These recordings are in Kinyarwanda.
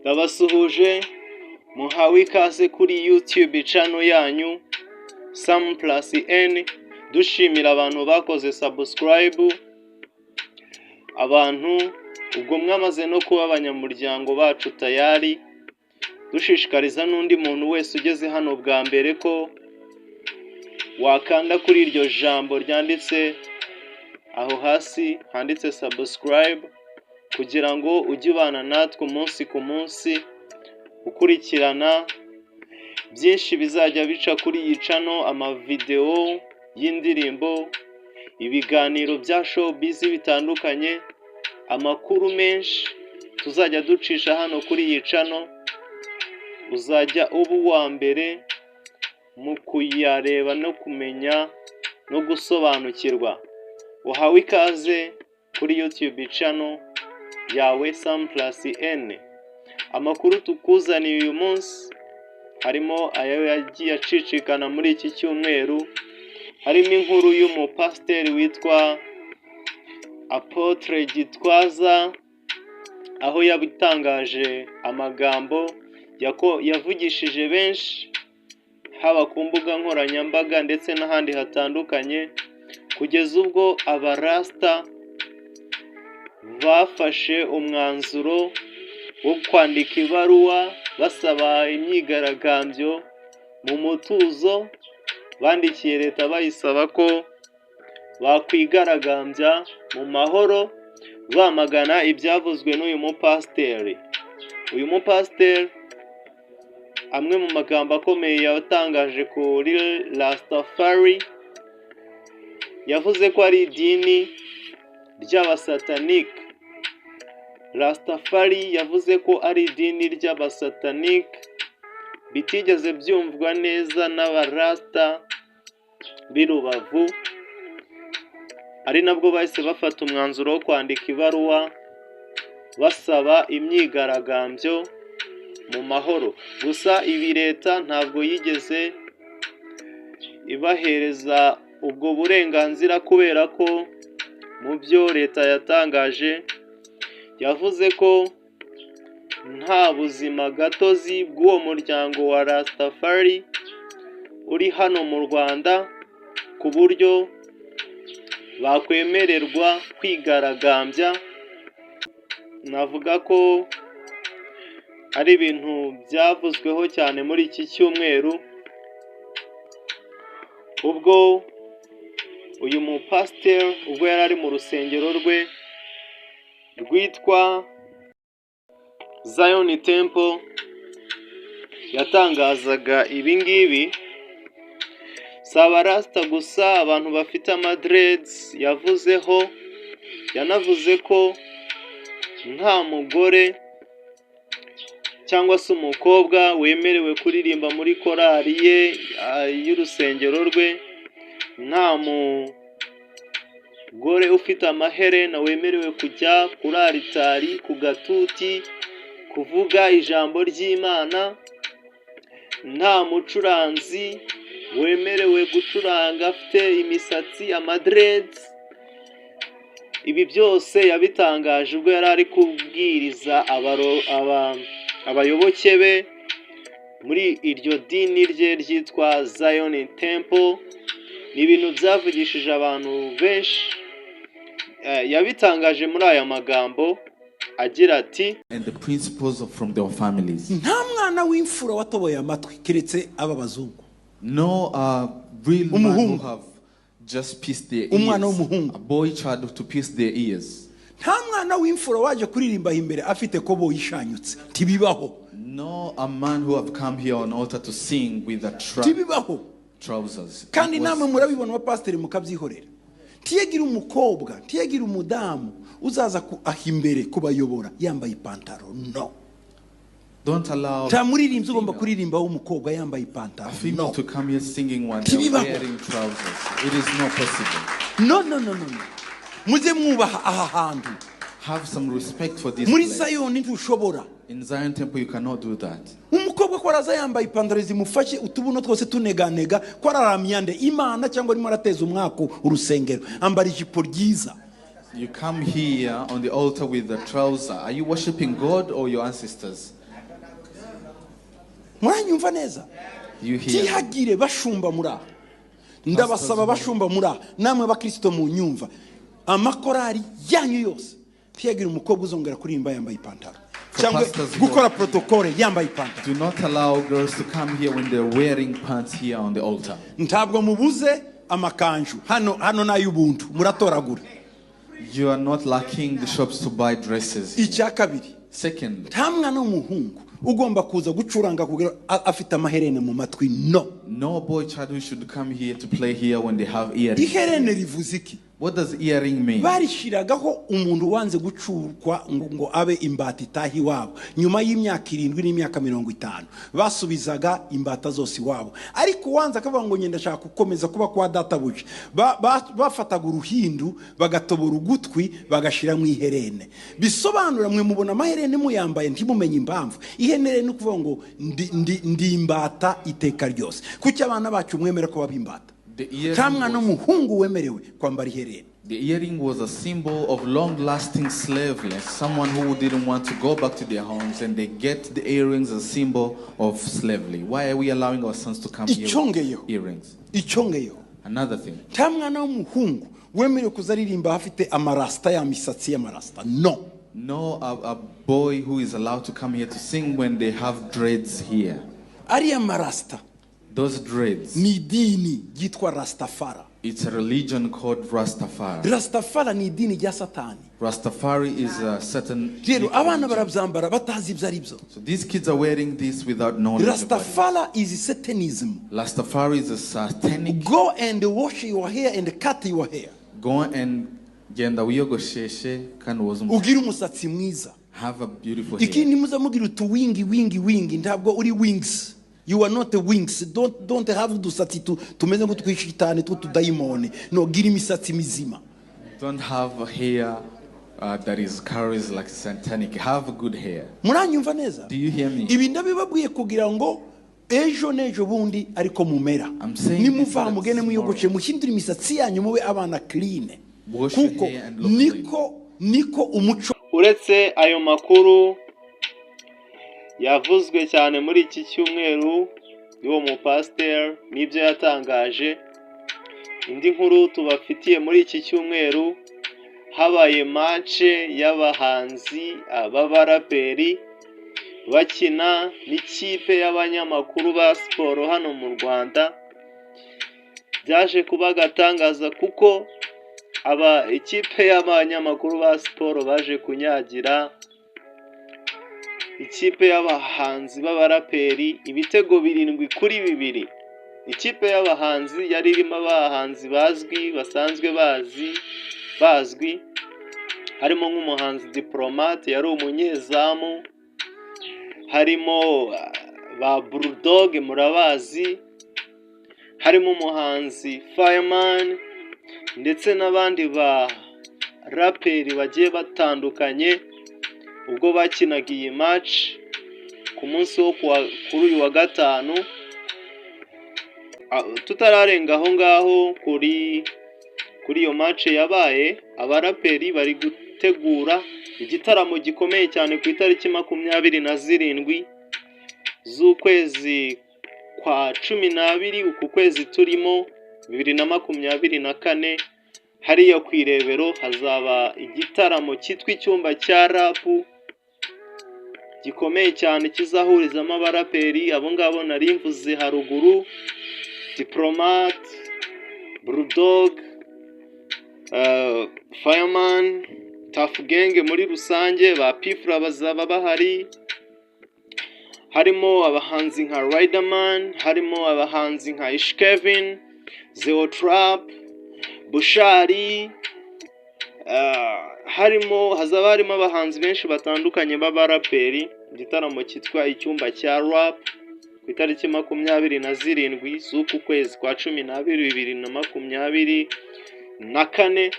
Ndabasuhuje muhawe ikaze kuri YouTube channel yanyu Sam+N. Dushimira abantu bakoze subscribe, abantu ubwo mwamaze no kuba abanyamuryango bacu tayari. Dushishikariza n'undi muntu wese ugeze hano bwa mbere ko wakanda kuri iryo jambo ryanditse aho hasi handitse subscribe, kugira ngo ujye ubana natwe umunsi ku munsi ukurikirana byinshi bizajya bica kuri iyi channel, amavideo y'indirimbo, ibiganiro bya showbiz bitandukanye, amakuru menshi tuzajya ducisha hano kuri iyi channel. Uzajya uba uwa mbere mu kuyareba no kumenya no gusobanukirwa. Uhawe ikaze kuri YouTube channel yawe Sam+N. Amakuru tukuzaniye uyu munsi harimo ayo yagiye acicikana muri iki cyumweru. Harimo inkuru y'umupasiteri witwa Apotre Gitwaza, aho yabitangaje amagambo yavugishije benshi haba ku mbuga nkoranyambaga ndetse n'ahandi hatandukanye, kugeza ubwo abarasta bafashe umwanzuro wo kwandika ibaruwa basaba imyigaragambyo mu mutuzo. Bandikiye leta bayisaba ko bakwigaragambya mu mahoro bamagana ibyavuzwe n'uyu mupasiteri. Uyu mupasiteri amwe mu magambo akomeye yatangaje kuri Rastafari, yavuze ko ari idini ry'abasatanike. Rastafari yavuze ko ari idini ry'abasatanike bitigeze byumvwa neza n'abarasta b'i Rubavu, ari nabwo bahise bafata umwanzuro wo kwandika ibaruwa basaba imyigaragambyo mu mahoro. Gusa ibi leta ntabwo yigeze ibahereza ubwo burenganzira, kubera ko mu byo leta yatangaje yavuze ko nta buzima gatozi bw'uwo muryango wa Rastafari uri hano mu Rwanda ku buryo bakwemererwa kwigaragambya. Navuga ko ari ibintu byavuzweho cyane muri iki cyumweru, ubwo uyu mupasiteri ubwo yari ari mu rusengero rwe rwitwa Zion Temple yatangazaga ibi ngibi. Si abarasta gusa, abantu bafite amadreads yavuzeho. Yanavuze ko nta mugore cyangwa se umukobwa wemerewe kuririmba muri korali ye y'urusengero rwe, nta mugore ufite amaherena wemerewe kujya kuri aritari ku gatuti kuvuga ijambo ry'Imana, nta mucuranzi wemerewe gucuranga afite imisatsi, amadreads. Ibi byose yabitangaje ubwo yari ari kubwiriza abayoboke be muri iryo dini rye ryitwa Zion Temple. Ni ibintu byavugishije abantu benshi. Yabitangaje muri aya magambo agira ati, and the principles from their families. Nta mwana w'imfura watoboye amatwi keretse aba bazungu. No real man who have just pierced their ears. A boy child to pierce their ears. Nta mwana w'imfura waje kuririmba imbere afite kobo yishanyutse. Tibibaho. No a man who have come here on altar to sing with a trousers. Kandi namwe murabibona abapasiteri mukabyihorera. Tiyegira umukobwa, tiyegira umudamu uzaza ahimbere kubayobora yambaye ipantaro. No. Don't allow tamuririmbyi ugomba kuririmba w'umukobwa yambaye ipantaro. A female to come here singing when they're wearing trousers. It is not possible. No. Muze mwubaha aha hantu. Have some respect for this muri place. Zion ntushobora. In Zion Temple you cannot do that. Umukobwa ko araza yambaye ipantaro zimufashe utubuno twose tuneganega ko araramyande Imana cyangwa arimo arateza umwako urusengero, ambara ijipo ryiza. You come here on the altar with the trouser. Are you worshiping God or your ancestors? muranyumva neza You hear? tihagire bashumba muraha ndabasaba bashumba muraha namwe bakristo mu nyumva amakorari yanyu yose tihagire umukobwa uzongera kurimba yambaye ipantaro cyangwa gukora protocole yambaye ipantaro. Do not allow girls to come here when they're wearing pants here on the altar. Ntabwo mubuze amakanju hano n'ay'ubuntu muratoragura. You are not lacking the shops to buy dresses. Icya kabiri. Second, nta mwana w'umuhungu ugomba kuza gucuranga kugira afite amaherene mu matwi. No boy child who should come here to play here when they have earrings. Iherene rivuze iki? What does earring mean? Barishiragaho umuntu wanze gucurwa ngo abe imbata itahi wabo nyuma y'imyaka 7 n'imyaka 50 basubizaga imbata zose wabo, ariko wanze akavuga ngo ngenda shaka gukomeza kuba kwa data buce bafataga uruhindu bagatobora ugutwi bagashira mu iherene. Bisobanura mwe mubona amaherene muyambaye ntimumenye impamvu ihenere no kuvuga ngo ndi imbata iteka ryose. Kuki abana bacu mwemera ko babimbata? The earring was a symbol of long-lasting slavery, like someone who didn't want to go back to their homes, and they get the earrings as a symbol of slavery. Why are we allowing our sons to come here with earrings? Another thing. No, a boy who is allowed to come here to sing when they have dreads here. Those dreads. It's a religion called Rastafari. Rastafari is a certain religion. So these kids are wearing this without knowledge. Rastafari is Satanism. Rastafari is a satanic. Go and wash your hair and cut your hair. Go and genda wiyogosheshe kandi woza ugira umusatsi mwiza. Have a beautiful hair. Ikindi muzamugira wingi ntabwo uri wings. You are not the wings. Don't have udusatsi tumeze ngo twishitane tudaimone. No, gira imisatsi mizima. Don't have a hair that is carries like satanic. Have a good hair. Muranyumva neza? Do you hear me? Ibi ndabibabwiye kugira ngo ejo nejo bundi ariko mumera. Nimuva mugene muyogoce muhindura imisatsi yanyu mube abana clean. Kuko niko umuco. Uretse ayo makuru yavuzwe cyane muri iki cyumweru y'uwo mupasiteri n'ibyo yatangaje, indi nkuru tubafitiye muri iki cyumweru habaye match y'abahanzi b'abaraperi bakina n'ikipe y'abanyamakuru ba siporo hano mu Rwanda. Byaje kuba gatangaza kuko ikipe y'abanyamakuru ba siporo baje kunyagira ikipe y'abahanzi b'abaraperi ibitego 7-2. Ikipe y'abahanzi yari irimo abahanzi basanzwe bazwi harimo nk'umuhanzi Diplomate yari umunyezamu, harimo ba Bulldog murabazi, harimo umuhanzi Fireman ndetse n'abandi ba raperi bagiye batandukanye. Ubwo bakinaga iyi match ku munsi wo kuri uyu wa gatanu, tutararenga aho ngaho kuri iyo match yabaye, abaraperi bari gutegura igitaramo gikomeye cyane ku itariki 27 z'ukwezi kwa 12 uku kwezi turimo 2024. Hariya ku Irebero hazaba igitaramo cyitwa icyumba cya rap gikomeye cyane kizahurizamo abaraperi abo ngabo nari mvuze haruguru, Diplomate, Bulldog, Fireman, Tough Gang muri rusange, ba Pifra bazaba bahari, harimo abahanzi nka Riderman, harimo abahanzi nka Ish Kevin, Zeo Trap, Bushari, hazaba harimo abahanzi benshi batandukanye b'abaraperi. Igitaramo cyitwa icyumba cya rap ku itariki 27 z'uku kwezi kwa 12 2024.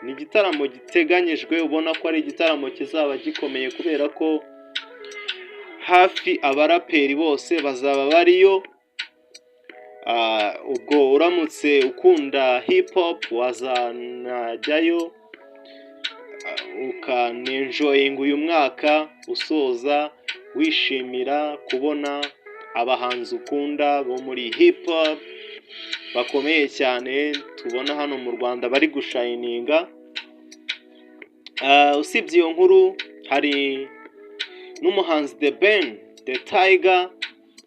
Ni igitaramo giteganyijwe, ubona ko ari igitaramo kizaba gikomeye kubera ko hafi abaraperi bose bazaba bariyo. Ubwo uramutse ukunda hip hop wazanajyayo ukanenjoyinga uyu mwaka usoza wishimira kubona abahanzi ukunda bo muri hip hop bakomeye cyane tubona hano mu Rwanda bari gushayininga. Usibye iyo nkuru hari n'umuhanzi The Ben The Tiger,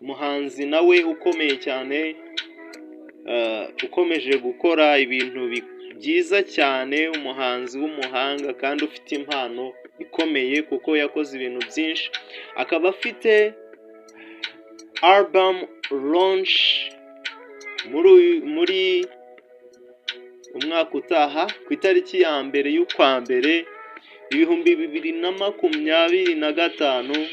umuhanzi nawe ukomeye cyane, ukomeje gukora ibintu byiza cyane, umuhanzi w'umuhanga kandi ufite impano ikomeye kuko yakoze ibintu byinshi. Akaba afite album launch muri umwaka utaha ku itariki ya mbere y'ukwa mbere 2025.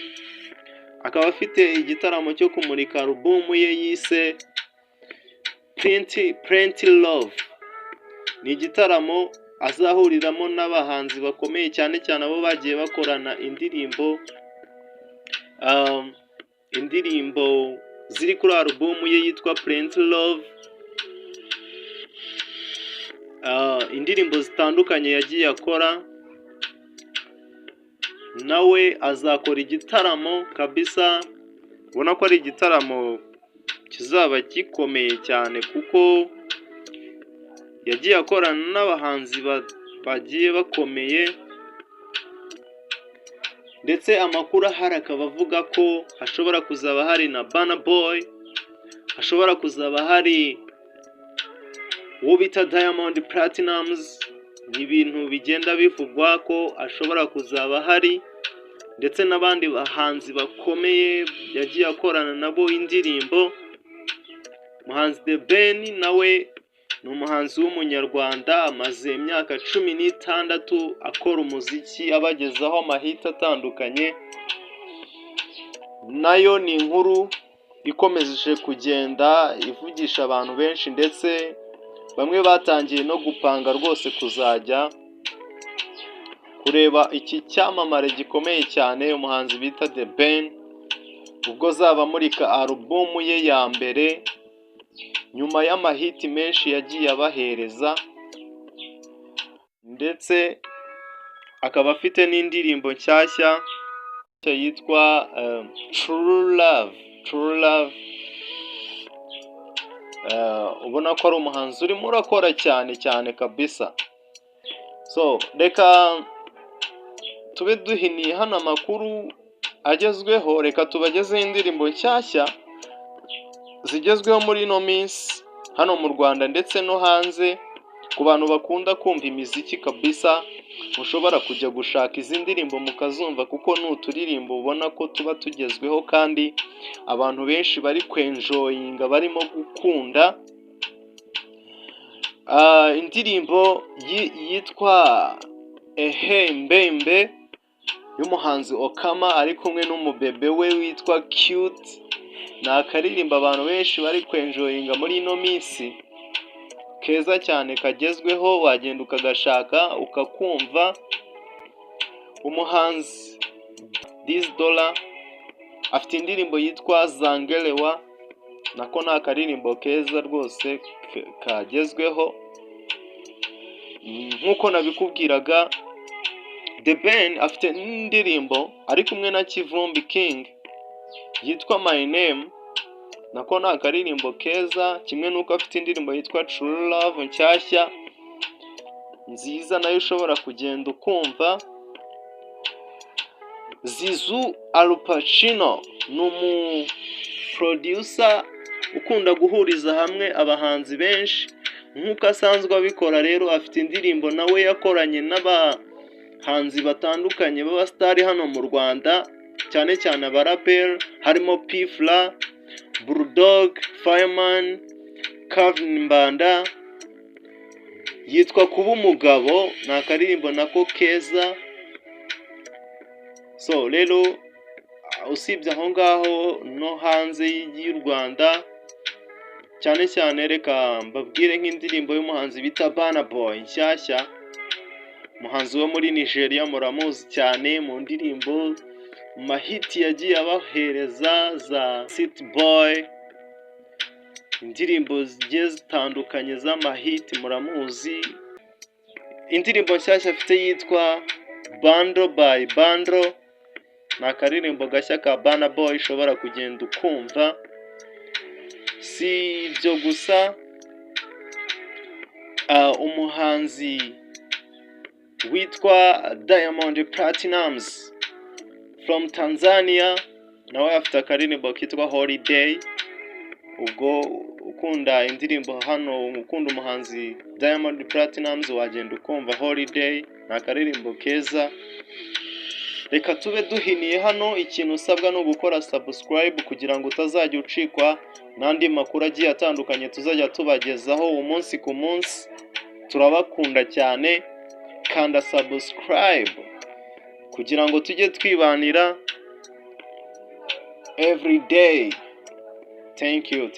Akaba afite igitaramo cyo kumurika alubumu ye yise Plenty Love. Ni igitaramo azahuriramo n'abahanzi bakomeye cyane cyane abo bagiye bakorana indirimbo ziri kuri alubumu ye yitwa Plenty Love. Indirimbo zitandukanye yagiye akora, nawe azakora igitaramo kabisa. Ubona ko ari igitaramo kizaba gikomeye cyane kuko yagiye akorana n'abahanzi bagiye bakomeye, ndetse amakuru ahari akaba avuga ko hashobora kuzaba hari na Burna Boy, hashobora kuzaba hari uwo bita Diamond Platnumz. Ni ibintu bigenda bivugwa ko ashobora kuzaba hari, ndetse n'abandi bahanzi bakomeye yagiye akorana nabo indirimbo. Umuhanzi The Ben nawe ni umuhanzi w'umunyarwanda, amaze imyaka 16 akora umuziki abagezaho amahita atandukanye. Nayo ni inkuru ikomeje kugenda ivugisha abantu benshi, ndetse bamwe batangiye no gupanga rwose kuzajya kureba iki cyamamare gikomeye cyane, umuhanzi bita The Ben, ubwo zaba amurika alubumu ye ya mbere nyuma y'amahiti menshi yagiye abahereza, ndetse akaba afite n'indirimbo nshyashya yitwa True Love. Ubona ko ari umuhanzi urimo urakora cyane kabisa. So reka tube duhiniye hano amakuru agezweho, reka tubagezeho indirimbo nshyashya zigezweho muri ino minsi hano mu Rwanda ndetse no hanze. Ku bantu bakunda kumva imiziki kabisa, mushobora kujya gushaka izi ndirimbo mukazumva, kuko ni uturirimbo ubona ko tuba tugezweho kandi abantu benshi bari kwenjoyinga, barimo gukunda. Indirimbo yitwa Ehe Mbembe y'umuhanzi Okama ari kumwe n'umubebe we witwa Cute. Ni akaririmbo abantu benshi bari kwenjoyinga muri ino minsi, keza cyane kagezweho, wagenda ukagashaka ukakumva. Umuhanzi $10 afite indirimbo yitwa Zangelewa, nako ni akaririmbo keza rwose kagezweho. Nk'uko nabikubwiraga, The Ben afite indirimbo ari kumwe na Kivumbi King yitwa My Name, nako ni akaririmbo keza, kimwe n'uko afite indirimbo yitwa True Love nshyashya nziza nayo ushobora kugenda ukumva. Zizu Alpacino ni umuproducer ukunda guhuriza hamwe abahanzi benshi nk'uko asanzwe abikora. Rero afite indirimbo nawe yakoranye n'abahanzi batandukanye b'abasitari hano mu Rwanda, cyane cyane abaraperi, harimo P-Fla, Bulldog, Fireman, Calvin Mbanda. Yitwa Kuba Umugabo, ni akaririmbo nako keza. So rero usibye aho ngaho no hanze y'u Rwanda, cyane cyane reka mbabwire nk'indirimbo y'umuhanzi bita Burna Boy nshyashya. Umuhanzi wo muri Nigeria muramuzi cyane mu ndirimbo, mahiti yagiye abahereza za City Boy, indirimbo zigiye zitandukanye z'amahiti muramuzi. Indirimbo nshyashya afite yitwa Bando by Bando, ni akaririmbo gashya ka Burna Boy ushobora kugenda ukumva. si ibyo gusa, umuhanzi witwa Diamond Platnumz from Tanzania nawe afite akaririmbo kitwa Holiday. Ubwo ukunda indirimbo hano, ukunda umuhanzi Diamond Platnumz wagenda ukumva Holiday, ni akaririmbo keza. Reka tube duhiniye hano, ikintu usabwa no gukora subscribe kugira ngo utazajya ucikwa n'andi makuru agiye atandukanye tuzajya tubagezaho umunsi ku munsi. Turabakunda cyane, kanda subscribe kugira ngo tujye twibanira every day. Thank you.